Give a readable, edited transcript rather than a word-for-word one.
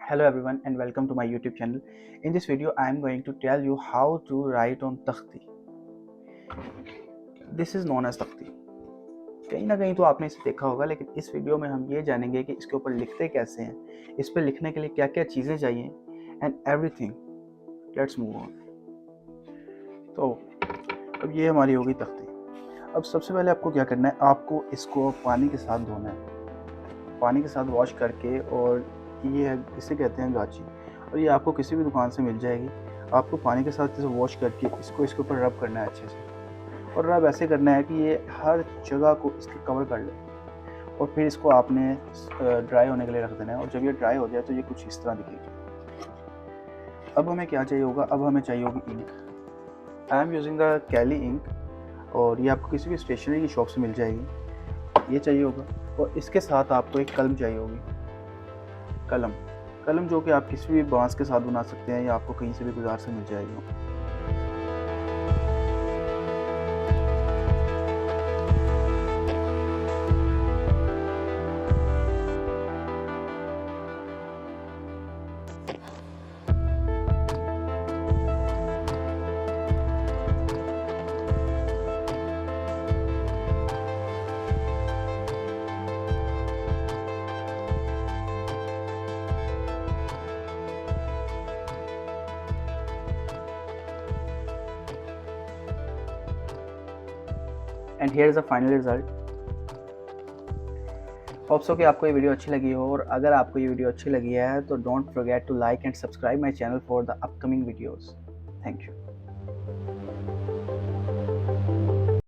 Hello everyone and welcome to my YouTube channel. In this video I am going to tell you how to write on takhti. This is known as takhti. कहीं ना कहीं तो आपने इसे देखा होगा, लेकिन इस वीडियो में हम ये जानेंगे कि इसके ऊपर लिखते कैसे हैं, इस पर लिखने के लिए क्या क्या चीज़ें चाहिए and everything. Let's move on. तो अब ये हमारी होगी तख्ती. अब सबसे पहले आपको क्या करना है, आपको इसको पानी के साथ धोना है, पानी के साथ वॉश करके. और ये है, इसे कहते हैं गाची, और ये आपको किसी भी दुकान से मिल जाएगी. आपको पानी के साथ इसे वॉश करके इसको इसके ऊपर रब करना है अच्छे से, और रब ऐसे करना है कि ये हर जगह को इसके कवर कर ले. और फिर इसको आपने ड्राई होने के लिए रख देना है, और जब ये ड्राई हो जाए तो ये कुछ इस तरह दिखेगी. अब हमें क्या चाहिए होगा, अब हमें चाहिए होगी ink. I am using the Kelly ink, और ये आपको किसी भी स्टेशनरी की शॉप से मिल जाएगी. ये चाहिए होगा, और इसके साथ आपको एक कलम चाहिए होगी. कलम जो कि आप किसी भी बांस के साथ बना सकते हैं, या आपको कहीं से भी बाजार से मिल जाएगी. And here is the final result. Hope so कि आपको ये वीडियो अच्छी लगी हो, और अगर आपको ये वीडियो अच्छी लगी है तो don't forget to like and subscribe my channel for the upcoming videos. Thank you.